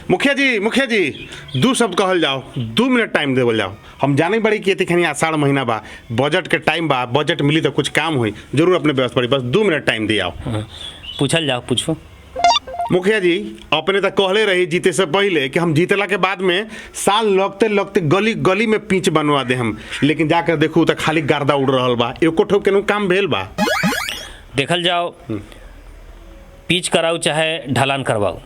मुखिया जी 2 शब्द कहल जाओ, 2 मिनट टाइम देवल जाओ। हम जाने बड़ी कि खनी आषाढ़ महीना बा, बजट के टाइम बा, बजट मिली तो कुछ काम हुई, जरूर अपने व्यवस्था पड़ी, बस 2 मिनट टाइम दिया। पूछल जाओ, पूछो। मुखिया जी अपने तो कहले रही जीते से पहले कि हम जीतला के बाद में साल लगते लगते गली गली में पिच बनवा दे हम, लेकिन जाकर देखू तो खाली गर्दा उड़ रहा बा, एको ठोक के काम भेल बा। देखल जाओ, पिच कराओ चाहे ढलान करवाओ,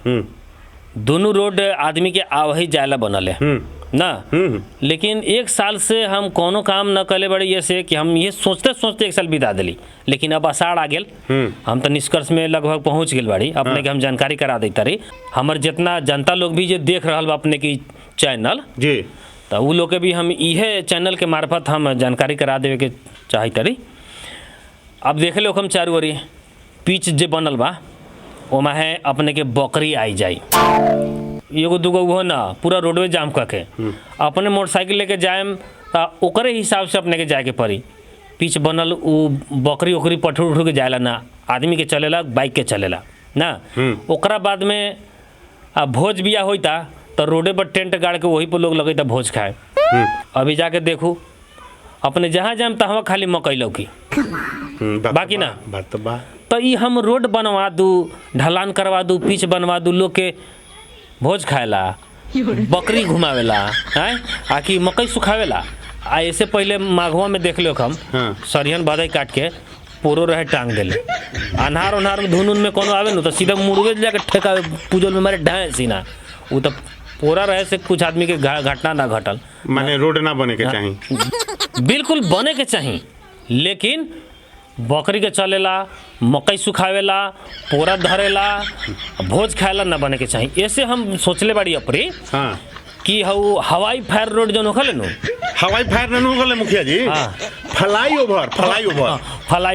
दोनों रोड आदमी के आवही जायला बनल है ना। लेकिन 1 साल से हम कोनो काम न करे बड़े, ये से कि हम ये सोचते सोचते 1 साल बिता दिली, लेकिन अब आषाढ़ आ गेल, हम तो निष्कर्ष में लगभग पहुंच गेल बाड़ी। अपने के हम जानकारी करा देता रही, हमार जितना जनता लोग भी जो देख रहा बा अपने की चैनल जी, तो वो लोग के भी हम इहे चैनल के मार्फत हम जानकारी करा देवे के चाहता रही। अब देख लो हम चारू ओरी पिच जे बनल बा, ओमा है अपने के बकरी आई जाई, एगो दूगो वो ना पूरा रोडवे जाम करके अपने मोटरसाइकिल लेके जाएम तो ओकरे हिसाब से अपने के जाए के पड़ी। पिच बनल उ बकरी ओकरी पठुर उठू के जाएला ना, आदमी के चलेला, बाइक के चलेला ना। ओकरा बाद में भोज बिया होता तो रोडे पर टेंट गाड़ के वही पर लोग लगेता भोज खाए। अभी जाके देखू अपने जहाँ जाएम तहाँ खाली मकई लौकी, बाकी ना बात तो बा। तो ये हम रोड बनवा दूँ, ढलान करवा दूँ, पिच बनवा दूँ, लोग के भोज खाएला, बकरी घुमावेला है, आकि मकई सुखावेला। ऐसे पहले माघवा में देख लो हम सरियन बादई काट के पोरो रहे टांग देले, अन्हार उन्हार में धुन में कोनो आवे न तो सीधा मुर्गे जाके ठेका पूजल में मारे ढाए सीना। वो तो पोरा रहे से कुछ आदमी के घटना ना घटल, माने रोड ना बने के चाहिए। बिल्कुल बने के चाहिए, लेकिन बकरी के चलेला, मकई सुखावेला, पोरा धरेला, भोज खाएला ना बने के चाहिए। ऐसे हम सोचले बाड़ी अपरी कि हवाई फायर रोड जो होखले नु, हवाई फायर न होखले मुखिया जी, फ्लाई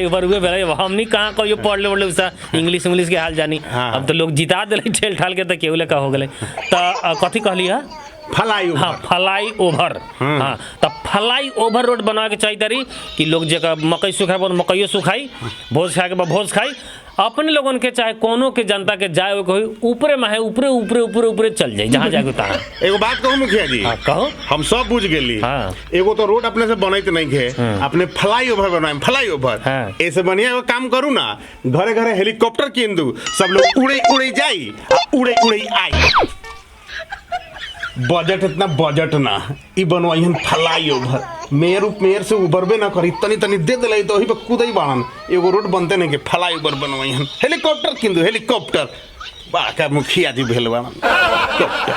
ओवर हुए भेले। हमनी कहाँ कहियो पढ़ले उसा इंग्लिश के हाल जानी। अब तो लोग जिता दिले ठेल ठाल के, तो केहू का हो गए। तो कथी कहली है फ्लाई ओवर। हाँ, तो फ्लाई ओवर रोड बनवा के चाहिए तारी कि लोग जगह मकई सुखाए मकइयो सुखाई, भोज खाए के बाद भोज खाई, अपने लोगन के चाहे कोनो के जनता के जाए ऊपरे में है, ऊपरे ऊपरे ऊपरे ऊपरे चल जाए जहाँ जाके तहाँ। एगो बात कहूँ मुखिया जी, कहो। हम सब बुझ गेली। एगो तो रोड अपने से बनैत नहीं है, अपने फ्लाई ओवर बनाए, फ्लाई ओवर ऐसे बढ़िया एगो काम करू ना, घरे घरे हेलीकॉप्टर कीन दू, सब लोग उड़े उड़े जाई, उड़े उड़े आई। बजट इतना बजट ना ई बनवाई फ्लाई ओवर, मेयर से उबरबे ना करी, तनी तनी दे दिलाई तो वही पे कूदई बाड़न, एगो रोड बनते नहीं के फ्लाई ओवर बनवाई हेलीकॉप्टर किंदु, हेलीकॉप्टर बड़ा का मुखिया जी भेल बाड़न हेलीकॉप्टर।